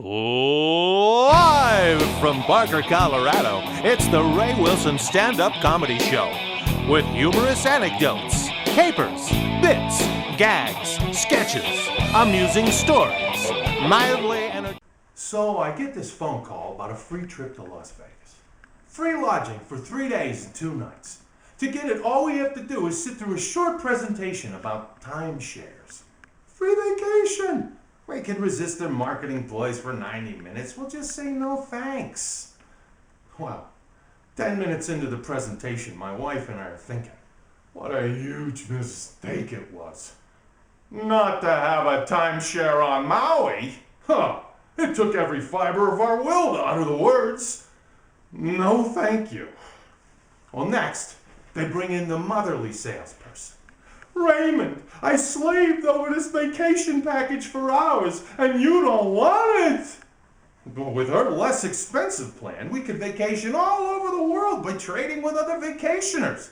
Live from Barker, Colorado, it's the Ray Wilson Stand-Up Comedy Show with humorous anecdotes, capers, bits, gags, sketches, amusing stories, mildly entertaining. So I get this phone call about a free trip to Las Vegas. Free lodging for 3 days and 2 nights. To get it, all we have to do is sit through a short presentation about timeshares. Free vacation! We can resist their marketing ploys for 90 minutes. We'll just say no thanks. Well, 10 minutes into the presentation, my wife and I are thinking, what a huge mistake it was. Not to have a timeshare on Maui. Huh. It took every fiber of our will to utter the words. No thank you. Well, next, they bring in the motherly salesperson. Raymond, I slaved over this vacation package for hours, and you don't want it. But with her less expensive plan, we could vacation all over the world by trading with other vacationers.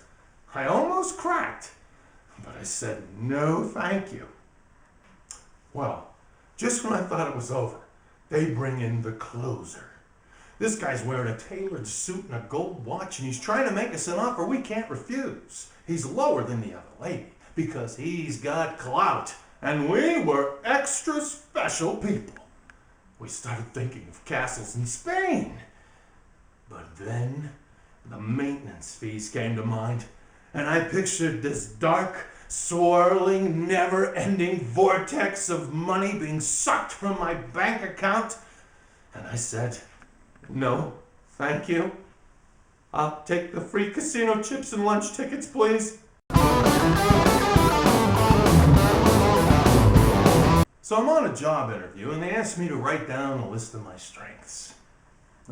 I almost cracked, but I said no thank you. Well, just when I thought it was over, they bring in the closer. This guy's wearing a tailored suit and a gold watch, and he's trying to make us an offer we can't refuse. He's lower than the other lady because he's got clout, and we were extra special people. We started thinking of castles in Spain. But then the maintenance fees came to mind, and I pictured this dark, swirling, never-ending vortex of money being sucked from my bank account, and I said, no, thank you. I'll take the free casino chips and lunch tickets, please. So I'm on a job interview, and they asked me to write down a list of my strengths.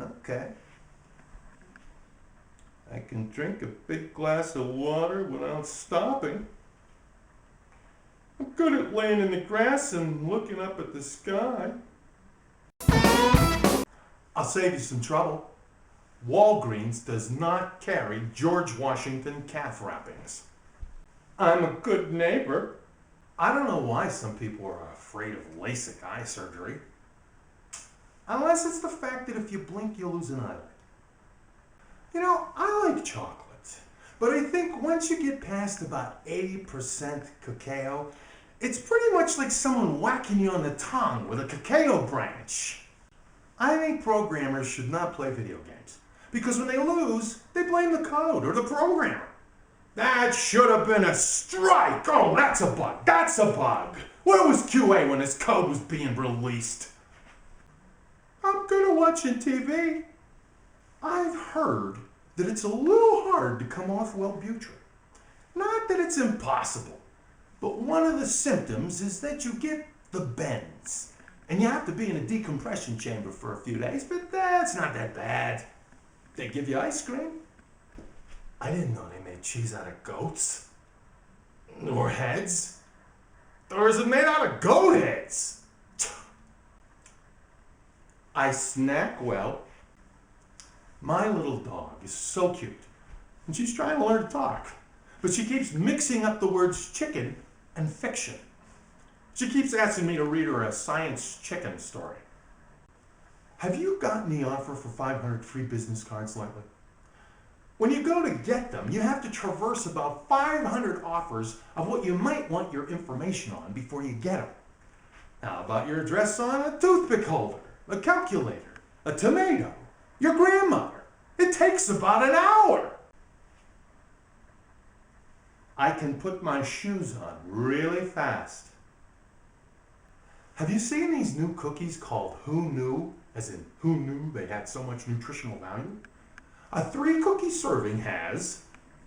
Okay. I can drink a big glass of water without stopping. I'm good at laying in the grass and looking up at the sky. I'll save you some trouble. Walgreens does not carry George Washington calf wrappings. I'm a good neighbor. I don't know why some people are afraid of LASIK eye surgery. Unless it's the fact that if you blink, you'll lose an eyelid. You know, I like chocolate, but I think once you get past about 80% cacao, it's pretty much like someone whacking you on the tongue with a cacao branch. I think programmers should not play video games, because when they lose, they blame the code or the programmer. That should have been a strike. Oh, that's a bug. That's a bug. Where was QA when this code was being released? I'm good at watching TV. I've heard that it's a little hard to come off Wellbutrin. Not that it's impossible, but one of the symptoms is that you get the bends. And you have to be in a decompression chamber for a few days, but that's not that bad. They give you ice cream. I didn't know they made cheese out of goats. Or heads. Or is it made out of goat heads? I snack well. My little dog is so cute, and she's trying to learn to talk, but she keeps mixing up the words chicken and fiction. She keeps asking me to read her a science chicken story. Have you gotten the offer for 500 free business cards lately? When you go to get them, you have to traverse about 500 offers of what you might want your information on before you get them. How about your address on a toothpick holder, a calculator, a tomato, your grandmother? It takes about an hour. I can put my shoes on really fast. Have you seen these new cookies called Who Knew? As in, who knew they had so much nutritional value? A 3-cookie serving has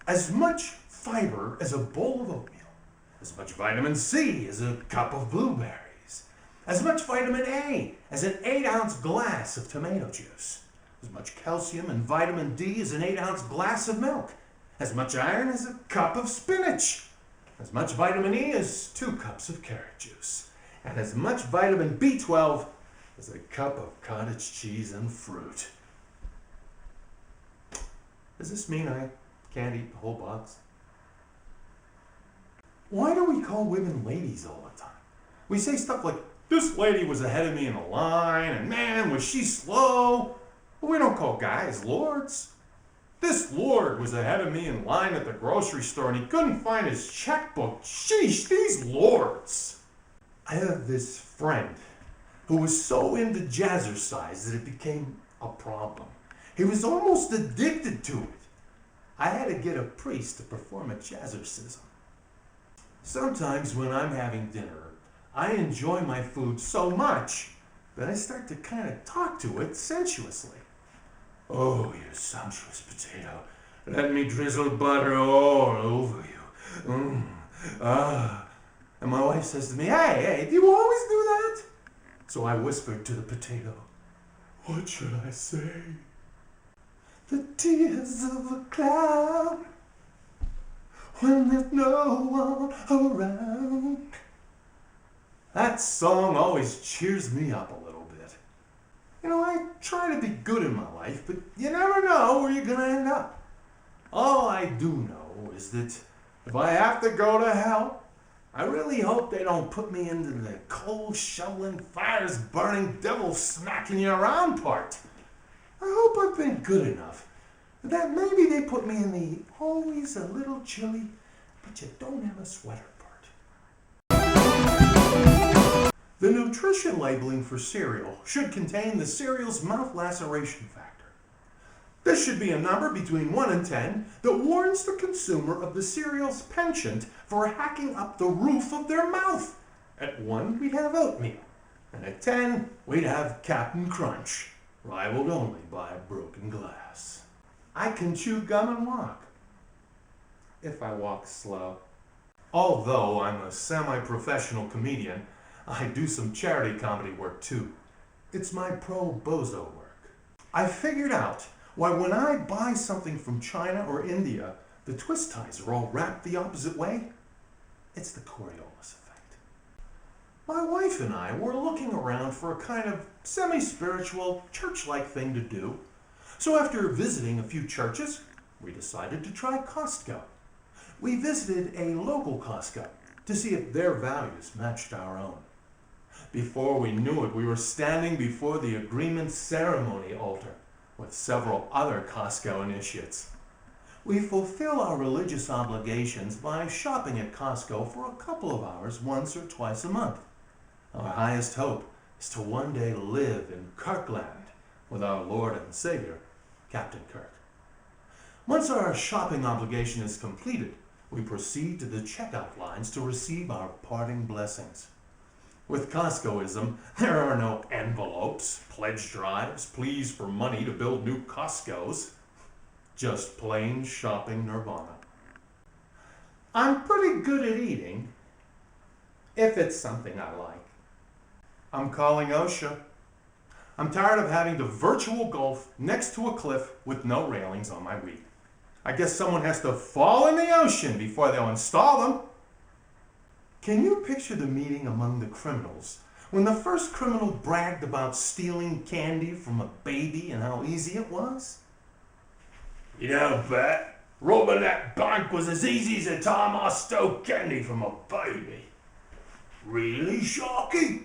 as much fiber as a bowl of oatmeal, as much vitamin C as a cup of blueberries, as much vitamin A as an 8-ounce glass of tomato juice, as much calcium and vitamin D as an 8-ounce glass of milk, as much iron as a cup of spinach, as much vitamin E as 2 cups of carrot juice, and as much vitamin B12 as a cup of cottage cheese and fruit. Does this mean I can't eat the whole box? Why do we call women ladies all the time? We say stuff like, This lady was ahead of me in the line, and man, was she slow. But we don't call guys lords. This lord was ahead of me in line at the grocery store, and he couldn't find his checkbook. Sheesh, these lords. I have this friend who was so into jazzercise that it became a problem. He was almost addicted to it. I had to get a priest to perform a jazzercism. Sometimes when I'm having dinner, I enjoy my food so much that I start to kind of talk to it sensuously. Oh, you sumptuous potato, let me drizzle butter all over you. And my wife says to me, hey, do you always do that? So I whispered to the potato, what should I say? The tears of a clown when there's no one around. That song always cheers me up a little bit. You know, I try to be good in my life, but you never know where you're going to end up. All I do know is that if I have to go to hell, I really hope they don't put me into the coal shoveling, fires burning, devil smacking you around part. I hope I've been good enough that maybe they put me in the always a little chilly, but you don't have a sweater part. The nutrition labeling for cereal should contain the cereal's mouth laceration factor. This should be a number between 1 and 10 that warns the consumer of the cereal's penchant for hacking up the roof of their mouth. At 1, we'd have oatmeal, and at 10, we'd have Captain Crunch, rivaled only by broken glass. I can chew gum and walk, if I walk slow. Although I'm a semi-professional comedian, I do some charity comedy work too. It's my pro bozo work. I figured out why when I buy something from China or India, the twist ties are all wrapped the opposite way. It's the Coriolis effect. My wife and I were looking around for a kind of semi-spiritual, church-like thing to do. So after visiting a few churches, we decided to try Costco. We visited a local Costco to see if their values matched our own. Before we knew it, we were standing before the agreement ceremony altar with several other Costco initiates. We fulfill our religious obligations by shopping at Costco for a couple of hours once or twice a month. Our highest hope is to one day live in Kirkland with our Lord and Savior, Captain Kirk. Once our shopping obligation is completed, we proceed to the checkout lines to receive our parting blessings. With Costcoism, there are no envelopes, pledge drives, pleas for money to build new Costcos. Just plain shopping nirvana. I'm pretty good at eating, if it's something I like. I'm calling OSHA. I'm tired of having to virtual golf next to a cliff with no railings on my weed. I guess someone has to fall in the ocean before they'll install them. Can you picture the meeting among the criminals when the first criminal bragged about stealing candy from a baby and how easy it was? You know, Pat, robbing that bank was as easy as the time I stole candy from a baby. Really, Sharky?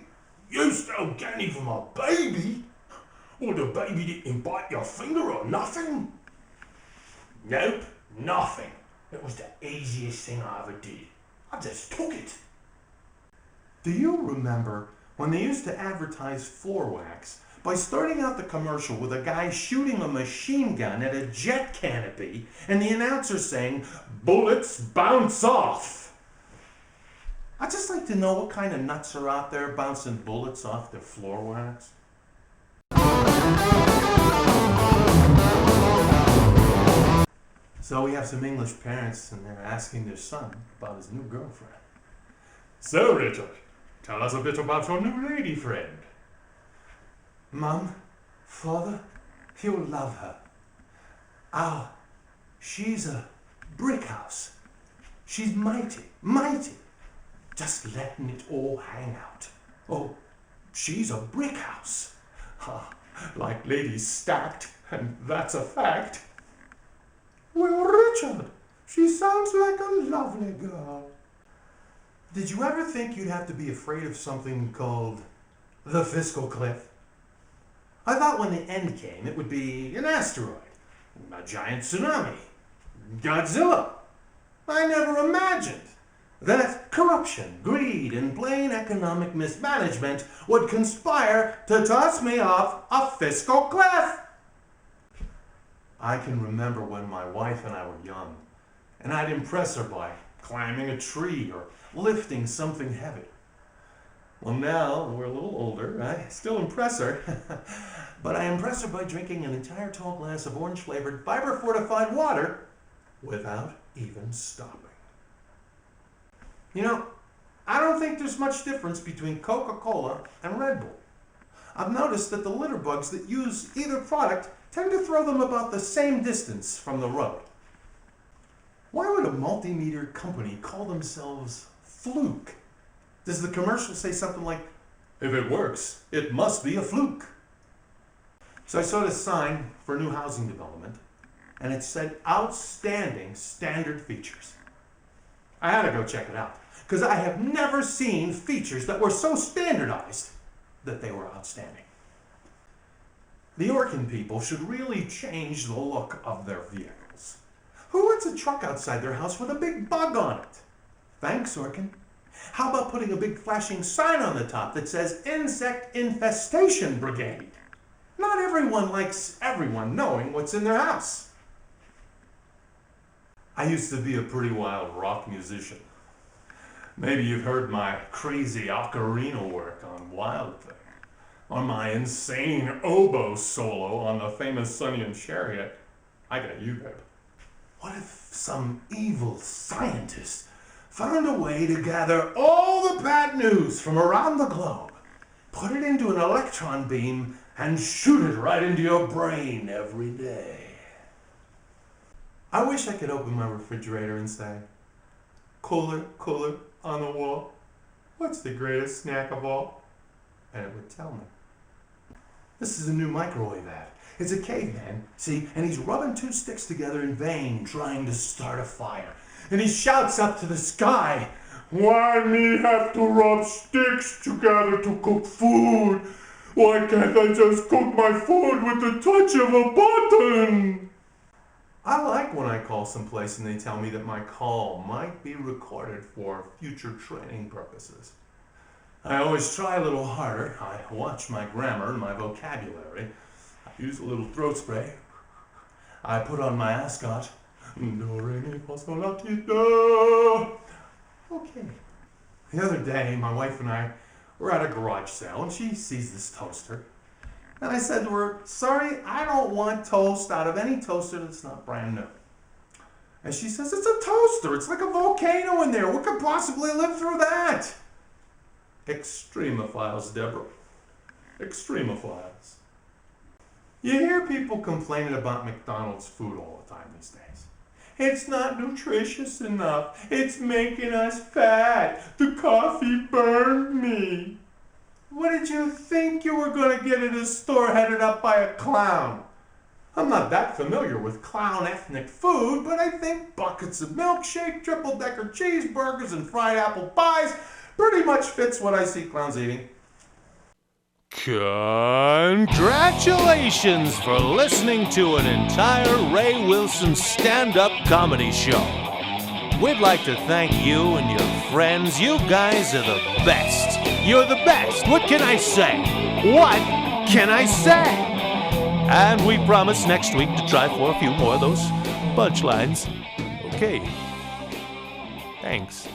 You stole candy from a baby? Or the baby didn't bite your finger or nothing? Nope, nothing. It was the easiest thing I ever did. I just took it. Do you remember when they used to advertise floor wax by starting out the commercial with a guy shooting a machine gun at a jet canopy and the announcer saying, "Bullets bounce off"? I'd just like to know what kind of nuts are out there bouncing bullets off their floor wax. So we have some English parents and they're asking their son about his new girlfriend. So, Richard, tell us a bit about your new lady friend. Mum, Father, you'll love her. She's a brick house. She's mighty, mighty. Just letting it all hang out. Oh, she's a brick house. Like ladies stacked, and that's a fact. Well, Richard, she sounds like a lovely girl. Did you ever think you'd have to be afraid of something called The fiscal cliff. I thought when the end came, it would be an asteroid, a giant tsunami, Godzilla. I never imagined that corruption, greed, and plain economic mismanagement would conspire to toss me off a fiscal cliff. I can remember when my wife and I were young, and I'd impress her by climbing a tree or lifting something heavy. Well, now we're a little older, I still impress her, but I impress her by drinking an entire tall glass of orange-flavored, fiber-fortified water without even stopping. You know, I don't think there's much difference between Coca-Cola and Red Bull. I've noticed that the litter bugs that use either product tend to throw them about the same distance from the road. Why would a multimeter company call themselves Fluke? Does the commercial say something like, "If it works, it must be a fluke"? So I saw this sign for new housing development, and it said outstanding standard features. I had to go check it out, because I have never seen features that were so standardized that they were outstanding. The Orkin people should really change the look of their vehicles. Who wants a truck outside their house with a big bug on it? Thanks, Orkin. How about putting a big flashing sign on the top that says Insect Infestation Brigade? Not everyone likes everyone knowing what's in their house. I used to be a pretty wild rock musician. Maybe you've heard my crazy ocarina work on Wild Thing, or my insane oboe solo on the famous Sonny and Chariot. I got you, babe. What if some evil scientist found a way to gather all the bad news from around the globe, put it into an electron beam, and shoot it right into your brain every day? I wish I could open my refrigerator and say, "Cooler, cooler on the wall, what's the greatest snack of all?" And it would tell me. This is a new microwave ad. It's a caveman, see, and he's rubbing two sticks together in vain, trying to start a fire. And he shouts up to the sky, "Why me have to rub sticks together to cook food? Why can't I just cook my food with the touch of a button?" I like when I call someplace and they tell me that my call might be recorded for future training purposes. I always try a little harder. I watch my grammar and my vocabulary. I use a little throat spray. I put on my ascot. Do, re, mi, fa, sol, la, ti, do. Okay. The other day, my wife and I were at a garage sale, and she sees this toaster. And I said to her, "Sorry, I don't want toast out of any toaster that's not brand new." And she says, "It's a toaster. It's like a volcano in there. What could possibly live through that?" Extremophiles, Deborah. Extremophiles. You hear people complaining about McDonald's food all the time these days. "It's not nutritious enough. It's making us fat. The coffee burned me." What did you think you were going to get at a store headed up by a clown? I'm not that familiar with clown ethnic food, but I think buckets of milkshake, triple-decker cheeseburgers, and fried apple pies pretty much fits what I see clowns eating. Congratulations for listening to an entire Ray Wilson stand-up comedy show. We'd like to thank you and your friends. You guys are the best. You're the best. What can I say? What can I say? And we promise next week to try for a few more of those punchlines. Okay. Thanks.